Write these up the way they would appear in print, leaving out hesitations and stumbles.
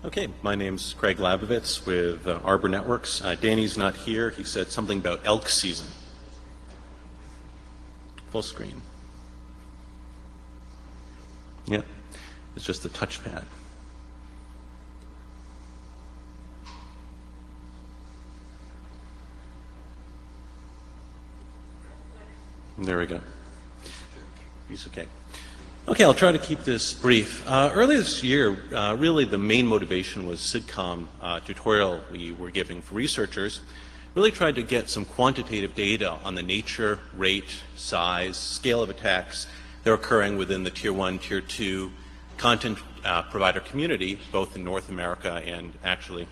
Okay, my name's Craig Labovitz with Arbor Networks. Danny's not here. He said something about elk season. Full screen. Yeah, it's just the touchpad. There we go. Piece of cake. Okay, I'll try to keep this brief. Earlier this year, really the main motivation was SIGCOMM tutorial we were giving for researchers. Really tried to get some quantitative data on the nature, rate, size, scale of attacks that are occurring within the Tier 1, Tier 2 content provider community, both in North America and actually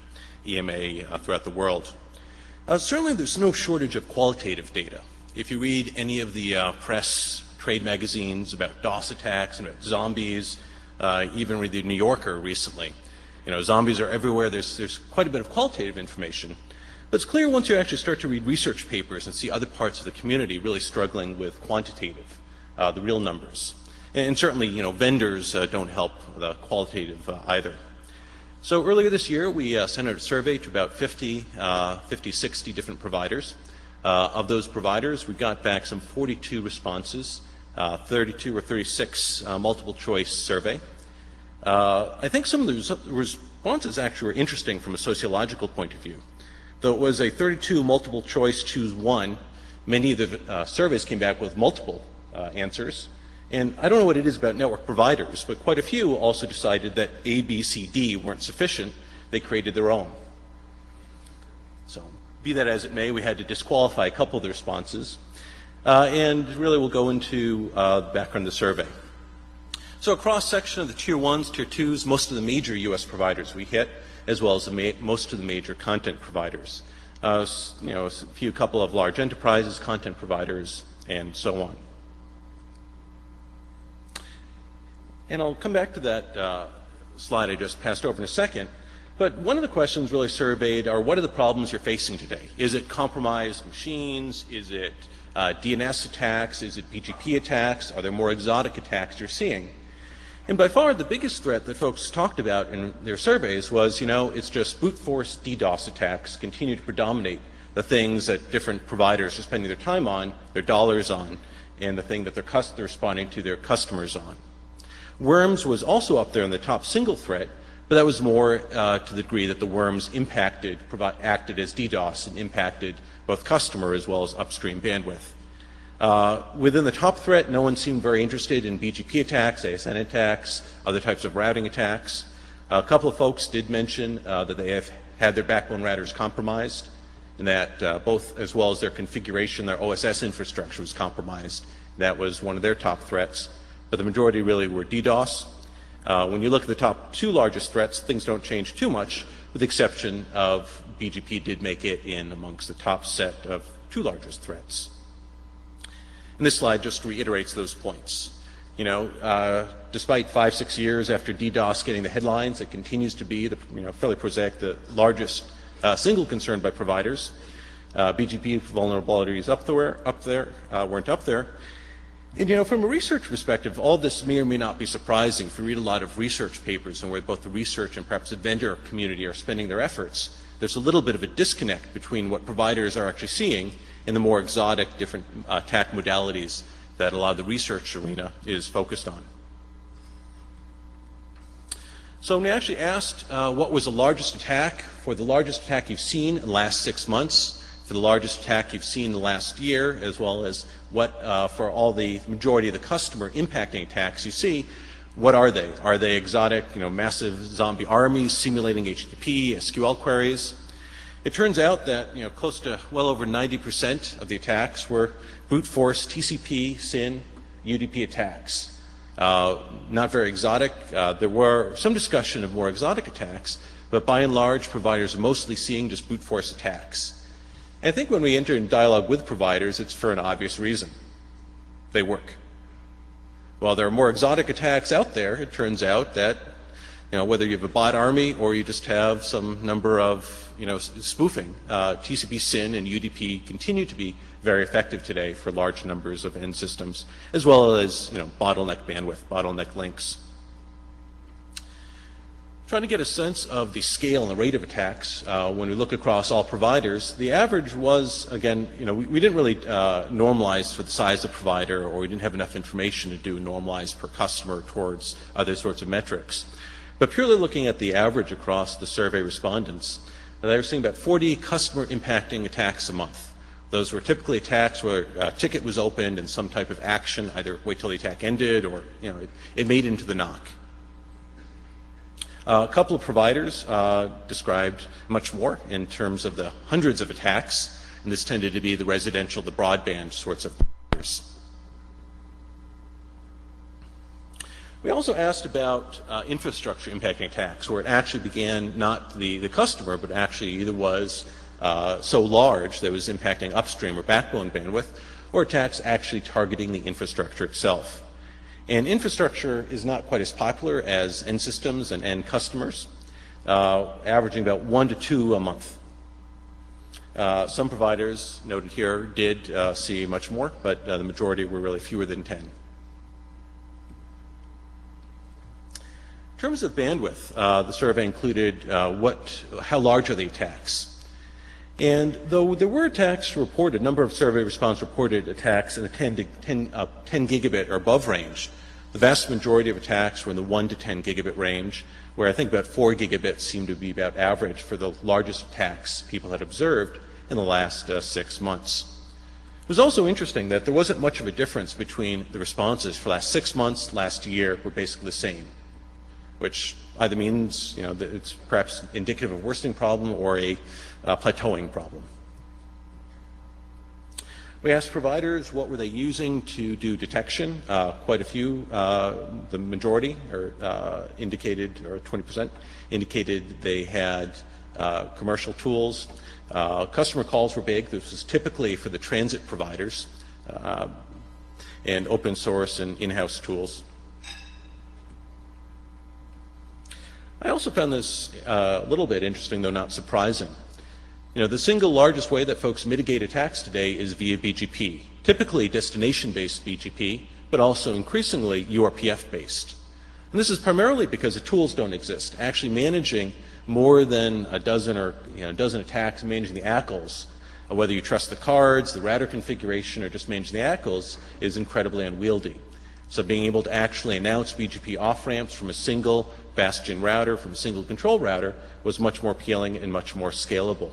EMA throughout the world. Certainly there's no shortage of qualitative data. If you read any of the press trade magazines about DOS attacks and about zombies, even read the New Yorker recently. You know, zombies are everywhere. There's quite a bit of qualitative information. But it's clear once you actually start to read research papers and see other parts of the community really struggling with quantitative, the real numbers. And certainly, you know, vendors don't help the qualitative either. So earlier this year, we sent out a survey to about 60 different providers. Of those providers, we got back some 42 responses. 32 or 36 multiple choice survey. I think some of the responses actually were interesting from a sociological point of view. Though it was a 32 multiple choice choose one, many of the surveys came back with multiple answers. And I don't know what it is about network providers, but quite a few also decided that A, B, C, D weren't sufficient. They created their own. So be that as it may, we had to disqualify a couple of the responses. And really we'll go into the background of the survey. So a cross-section of the Tier 1s, Tier 2s, most of the major U.S. providers we hit, as well as most of the major content providers. You know, a couple of large enterprises, content providers, and so on. And I'll come back to that slide I just passed over in a second. But one of the questions really surveyed are, what are the problems you're facing today? Is it compromised machines? Is it DNS attacks? Is it BGP attacks? Are there more exotic attacks you're seeing? And by far the biggest threat that folks talked about in their surveys was, you know, it's just brute force DDoS attacks continue to predominate the things that different providers are spending their time on, their dollars on, and the thing that they're responding to their customers on. Worms was also up there in the top single threat, but that was more to the degree that the worms acted as DDoS and impacted both customer as well as upstream bandwidth. Within the top threat, no one seemed very interested in BGP attacks, ASN attacks, other types of routing attacks. A couple of folks did mention that they have had their backbone routers compromised, and that both as well as their configuration, their OSS infrastructure was compromised. That was one of their top threats, but the majority really were DDoS. When you look at the top two largest threats, things don't change too much, with the exception of BGP did make it in amongst the top set of two largest threats. And this slide just reiterates those points. You know, despite 5-6 years after DDoS getting the headlines, it continues to be, fairly prosaic, the largest single concern by providers. BGP vulnerabilities weren't up there. And you know, from a research perspective, all this may or may not be surprising. If you read a lot of research papers and where both the research and perhaps the vendor community are spending their efforts, there's a little bit of a disconnect between what providers are actually seeing and the more exotic different attack modalities that a lot of the research arena is focused on. So when we actually asked what was the largest attack, for the largest attack you've seen in the last 6 months, for the largest attack you've seen in the last year, as well as what for all the majority of the customer impacting attacks you see, what are they? Are they exotic, massive zombie armies simulating HTTP, SQL queries? It turns out that close to well over 90% of the attacks were brute force TCP, SYN, UDP attacks. Not very exotic. There were some discussion of more exotic attacks, but by and large, providers are mostly seeing just brute force attacks. And I think when we enter in dialogue with providers, it's for an obvious reason. They work. While there are more exotic attacks out there, it turns out that whether you have a bot army or you just have some number of spoofing, TCP, SYN, and UDP continue to be very effective today for large numbers of end systems, as well as bottleneck bandwidth, bottleneck links. Trying to get a sense of the scale and the rate of attacks when we look across all providers, the average was, again, we didn't really normalize for the size of the provider, or we didn't have enough information to do normalize per customer towards other sorts of metrics. But purely looking at the average across the survey respondents, they were seeing about 40 customer impacting attacks a month. Those were typically attacks where a ticket was opened and some type of action, either wait till the attack ended or it made it into the NOC. A couple of providers described much more in terms of the hundreds of attacks, and this tended to be the residential, the broadband sorts of providers. We also asked about infrastructure impacting attacks, where it actually began not the customer, but actually either was so large that it was impacting upstream or backbone bandwidth, or attacks actually targeting the infrastructure itself. And infrastructure is not quite as popular as end systems and end customers, averaging about 1 to 2 a month. Some providers noted here did see much more, but the majority were really fewer than 10. In terms of bandwidth, the survey included how large are the attacks. And though there were attacks reported, a number of survey response reported attacks in the 10 gigabit or above range, the vast majority of attacks were in the 1 to 10 gigabit range, where I think about 4 gigabits seemed to be about average for the largest attacks people had observed in the last 6 months. It was also interesting that there wasn't much of a difference between the responses for the last 6 months, last year were basically the same, which either means that it's perhaps indicative of a worsening problem or a plateauing problem. We asked providers what were they using to do detection. Quite a few, the majority, indicated, or 20%, indicated they had commercial tools. Customer calls were big. This was typically for the transit providers and open source and in-house tools. I also found this a little bit interesting, though not surprising. The single largest way that folks mitigate attacks today is via BGP, typically destination-based BGP, but also increasingly URPF-based. And this is primarily because the tools don't exist. Actually managing more than a dozen attacks, managing the ACLs, whether you trust the cards, the router configuration, or just managing the ACLs, is incredibly unwieldy. So being able to actually announce BGP off-ramps from a single bastion router, from a single control router, was much more appealing and much more scalable.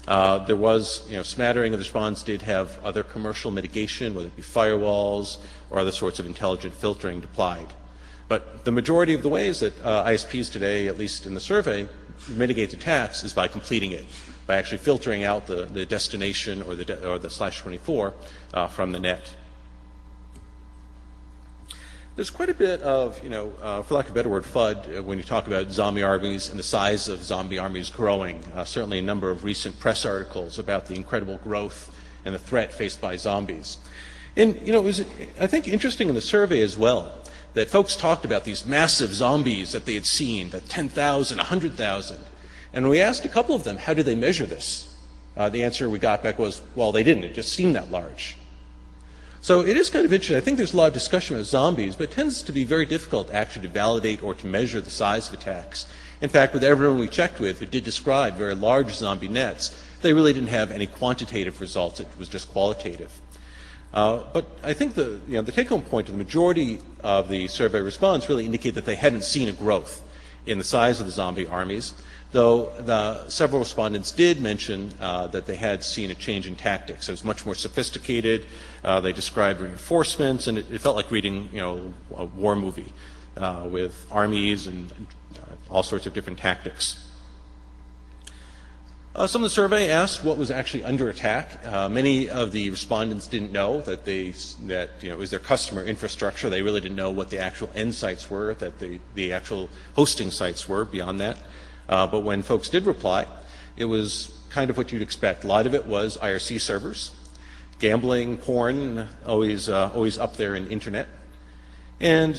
There was, smattering of the response did have other commercial mitigation, whether it be firewalls or other sorts of intelligent filtering applied. But the majority of the ways that ISPs today, at least in the survey, mitigate attacks is by completing it, by actually filtering out the destination or the /24 from the net. There's quite a bit of, for lack of a better word, FUD when you talk about zombie armies and the size of zombie armies growing. Certainly a number of recent press articles about the incredible growth and the threat faced by zombies. And, it was, I think, interesting in the survey as well that folks talked about these massive zombies that they had seen, that 10,000, 100,000. And we asked a couple of them, how did they measure this? The answer we got back was, well, they didn't. It just seemed that large. So it is kind of interesting. I think there's a lot of discussion about zombies, but it tends to be very difficult actually to validate or to measure the size of attacks. In fact, with everyone we checked with who did describe very large zombie nets, they really didn't have any quantitative results. It was just qualitative. But I think the take-home point of the majority of the survey response really indicate that they hadn't seen a growth in the size of the zombie armies, though several respondents did mention that they had seen a change in tactics. It was much more sophisticated. They described reinforcements, and it felt like reading, a war movie with armies and all sorts of different tactics. Some of the survey asked what was actually under attack. Many of the respondents didn't know that it was their customer infrastructure. They really didn't know what the actual end sites were, that the actual hosting sites were beyond that. But when folks did reply, it was kind of what you'd expect. A lot of it was IRC servers, gambling, porn, always up there in internet. And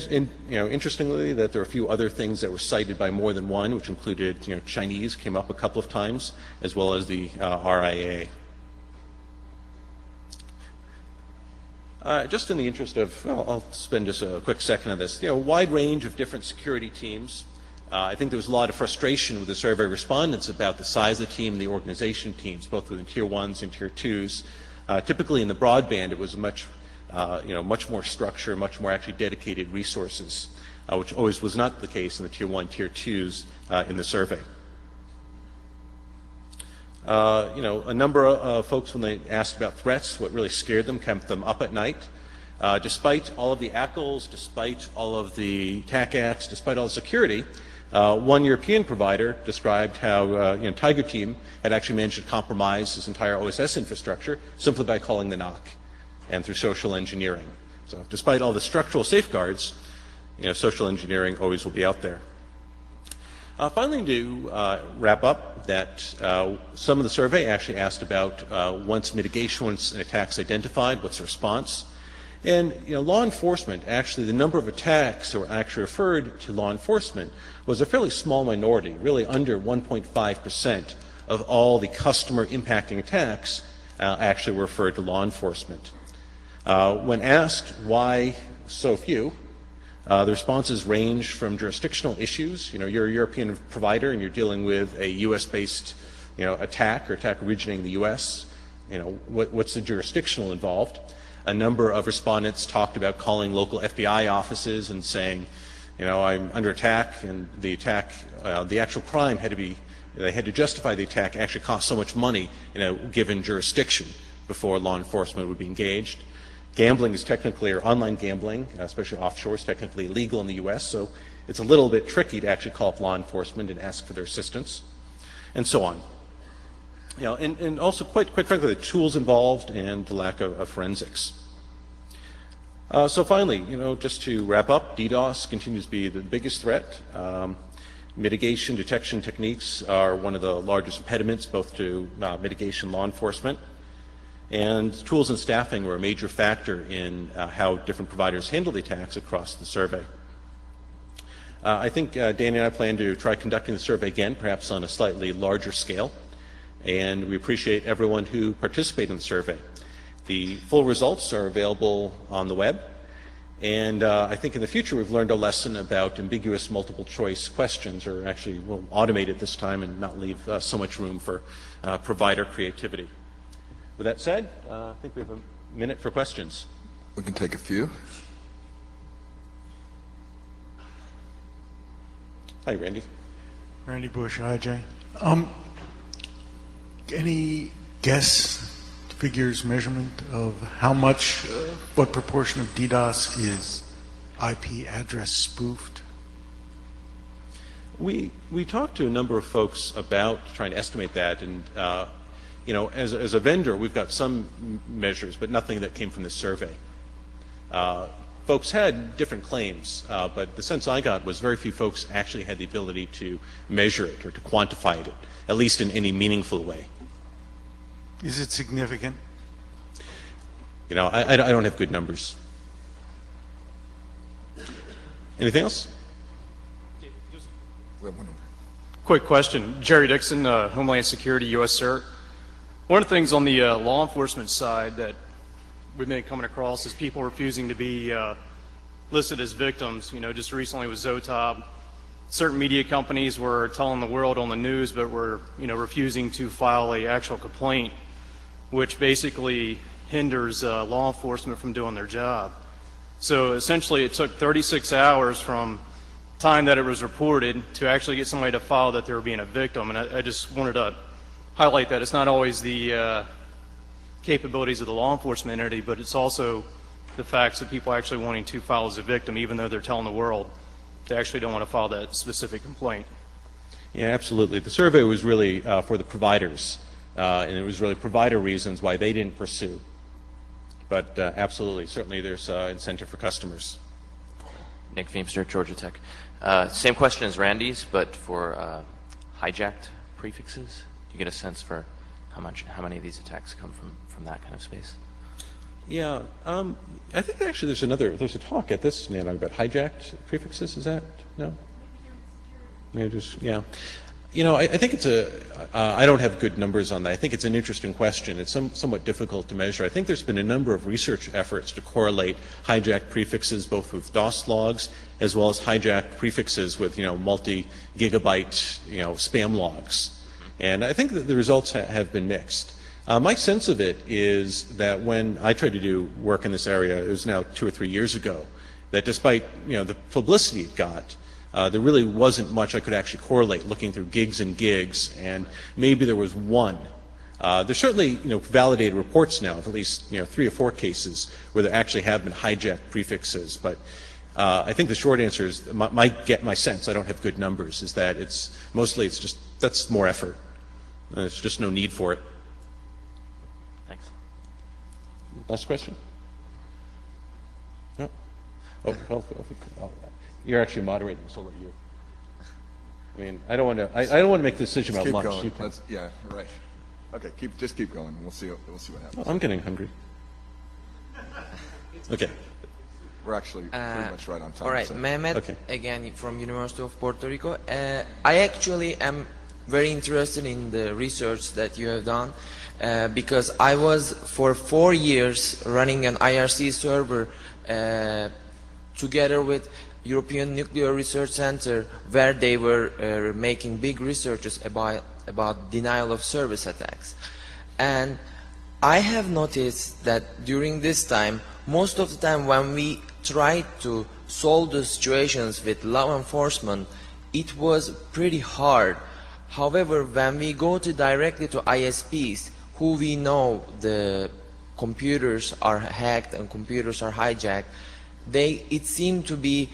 interestingly, that there are a few other things that were cited by more than one, which included, Chinese came up a couple of times, as well as the RIA. Just in the interest of, I'll spend just a quick second on this. A wide range of different security teams I think there was a lot of frustration with the survey respondents about the size of the team and the organization teams, both within Tier 1s and Tier 2s. Typically in the broadband, it was much more structure, much more actually dedicated resources, which always was not the case in the Tier 1, Tier 2s in the survey. A number of folks, when they asked about threats, what really scared them, kept them up at night. Despite all of the ACLs, despite all of the TAC acts, despite all the security, one European provider described how Tiger Team had actually managed to compromise his entire OSS infrastructure simply by calling the NOC and through social engineering. So despite all the structural safeguards, social engineering always will be out there. Finally, to wrap up, that some of the survey actually asked about once mitigation, once an attack's identified, what's the response? And law enforcement, actually the number of attacks that were actually referred to law enforcement was a fairly small minority, really under 1.5% of all the customer impacting attacks actually were referred to law enforcement. When asked why so few, the responses range from jurisdictional issues. You're a European provider and you're dealing with a U.S.-based, attack or attack originating in the U.S. What's the jurisdictional involved? A number of respondents talked about calling local FBI offices and saying, I'm under attack, and the attack, the actual crime had to be, they had to justify the attack actually cost so much money in a given jurisdiction before law enforcement would be engaged. Gambling is technically, or online gambling, especially offshore, is technically illegal in the U.S., so it's a little bit tricky to actually call up law enforcement and ask for their assistance, and so on. And also, quite frankly, the tools involved and the lack of forensics. So finally, just to wrap up, DDoS continues to be the biggest threat. Mitigation detection techniques are one of the largest impediments, both to mitigation law enforcement. And tools and staffing were a major factor in how different providers handle the attacks across the survey. I think Danny and I plan to try conducting the survey again, perhaps on a slightly larger scale. And we appreciate everyone who participated in the survey. The full results are available on the web. And I think in the future we've learned a lesson about ambiguous multiple choice questions, or actually we'll automate it this time and not leave so much room for provider creativity. With that said, I think we have a minute for questions. We can take a few. Hi, Randy. Randy Bush, IJ. Any guess, figures, measurement of how much, what proportion of DDoS is IP address spoofed? We talked to a number of folks about trying to estimate that, and as a vendor, we've got some measures, but nothing that came from this survey. Folks had different claims, but the sense I got was very few folks actually had the ability to measure it or to quantify it, at least in any meaningful way. Is it significant? I don't have good numbers. Anything else? Quick question. Jerry Dixon, Homeland Security, U.S. CERT. One of the things on the law enforcement side that we've been coming across is people refusing to be listed as victims. Just recently with Zotab, certain media companies were telling the world on the news, but were refusing to file an actual complaint, which basically hinders law enforcement from doing their job. So essentially, it took 36 hours from time that it was reported to actually get somebody to file that they were being a victim. And I just wanted to highlight that it's not always the capabilities of the law enforcement entity, but it's also the facts of people actually wanting to file as a victim, even though they're telling the world they actually don't want to file that specific complaint. Yeah, absolutely. The survey was really for the providers, and it was really provider reasons why they didn't pursue. But absolutely, certainly there's incentive for customers. Nick Feimster, Georgia Tech. Same question as Randy's, but for hijacked prefixes. Do you get a sense for how many of these attacks come from that kind of space? Yeah, I think actually there's a talk at this NANOG about hijacked prefixes. Is that no? Maybe just yeah. I think it's I don't have good numbers on that. I think it's an interesting question. It's somewhat difficult to measure. I think there's been a number of research efforts to correlate hijacked prefixes both with DOS logs as well as hijacked prefixes with, multi-gigabyte, spam logs. And I think that the results have been mixed. My sense of it is that when I tried to do work in this area, it was now 2 or 3 years ago, that despite, the publicity it got, there really wasn't much I could actually correlate looking through gigs and gigs, and maybe there was one. There's certainly, validated reports now of at least, 3 or 4 cases where there actually have been hijacked prefixes, but I think the short answer is, my sense, I don't have good numbers, is that it's just, that's more effort. There's just no need for it. Thanks. Last question? No? You're actually moderating, so I'll let you. I mean, I don't want to make the decision about Keep lunch. going. Yeah, right. Okay, just keep going. We'll see what happens. I'm getting hungry. Okay. We're actually pretty much right on time. All right, so- Mehmet, Okay. again from University of Puerto Rico. I actually am very interested in the research that you have done because I was for 4 years running an IRC server together with European Nuclear Research Center, where they were making big researches about denial of service attacks. And I have noticed that during this time, most of the time when we tried to solve the situations with law enforcement, it was pretty hard. However, when we go directly to ISPs, who we know the computers are hacked and computers are hijacked, it seemed to be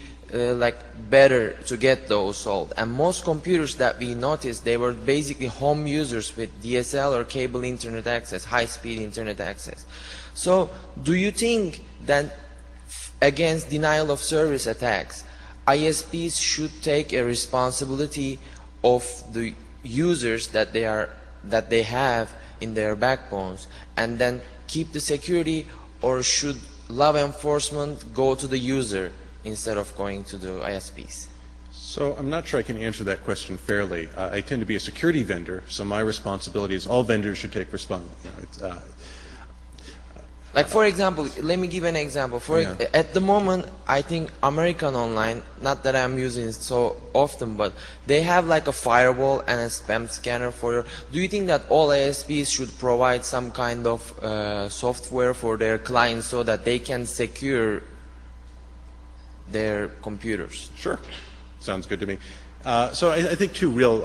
better to get those solved. And most computers that we noticed, they were basically home users with DSL or cable internet access, high-speed internet access. So do you think that against denial of service attacks, ISPs should take a responsibility of the users that they have in their backbones and then keep the security, or should law enforcement go to the user instead of going to the ISPs? So I'm not sure I can answer that question fairly. I tend to be a security vendor, so my responsibility is all vendors should take responsibility. Like, for example, let me give an example. At the moment, I think American Online, not that I'm using it so often, but they have like a firewall and a spam scanner for you. Do you think that all ISPs should provide some kind of software for their clients so that they can secure their computers? Sure. Sounds good to me. So I think two real,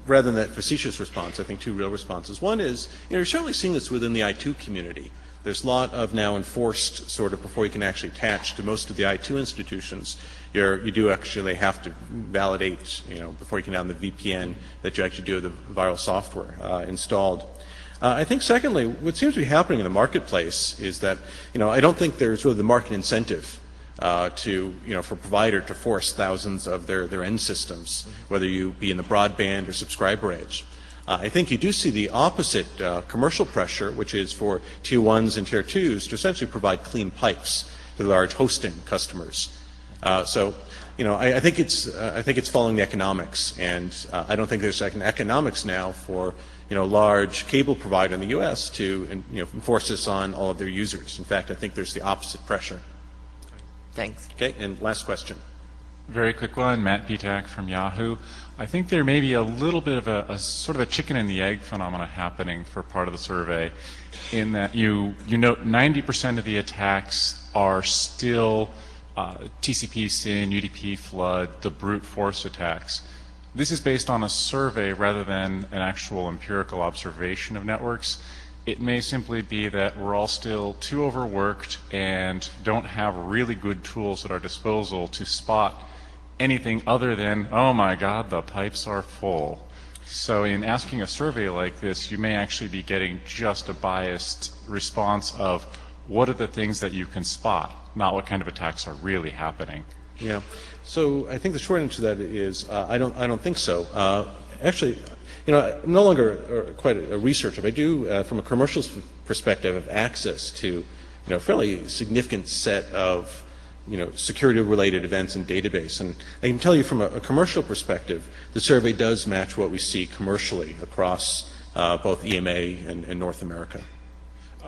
rather than that facetious response, I think two real responses. One is, you're certainly seeing this within the I2 community. There's a lot of now enforced sort of, before you can actually attach to most of the I2 institutions, you do actually have to validate, before you can have the VPN, that you actually do have the viral software installed. I think secondly, what seems to be happening in the marketplace is that, I don't think there's really the market incentive for provider to force thousands of their end systems, whether you be in the broadband or subscriber edge. I think you do see the opposite commercial pressure, which is for tier 1s and tier 2s to essentially provide clean pipes to the large hosting customers. So, I think it's following the economics, and I don't think there's an economics now for large cable provider in the U.S. to enforce this on all of their users. In fact, I think there's the opposite pressure. Thanks. Okay, and last question. Very quick one, Matt Pitak from Yahoo. I think there may be a little bit of a sort of a chicken and the egg phenomena happening for part of the survey, in that you note 90% of the attacks are still TCP, SYN, UDP, flood, the brute force attacks. This is based on a survey rather than an actual empirical observation of networks. It may simply be that we're all still too overworked and don't have really good tools at our disposal to spot anything other than, oh my God, the pipes are full. So in asking a survey like this, you may actually be getting just a biased response of what are the things that you can spot, not what kind of attacks are really happening. Yeah. So I think the short answer to that is I don't think so. Actually, I'm no longer quite a researcher, but I do, from a commercial perspective, have access to, a fairly significant set of, security-related events and database. And I can tell you from a commercial perspective, the survey does match what we see commercially across both EMA and North America.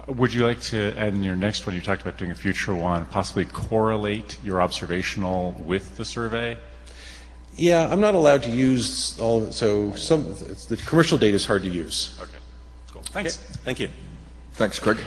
Would you like to, in your next one, you talked about doing a future one, possibly correlate your observational with the survey? Yeah, I'm not allowed to use all of it, so the commercial data is hard to use. Okay, cool. Thanks. Thank you. Thanks, Craig.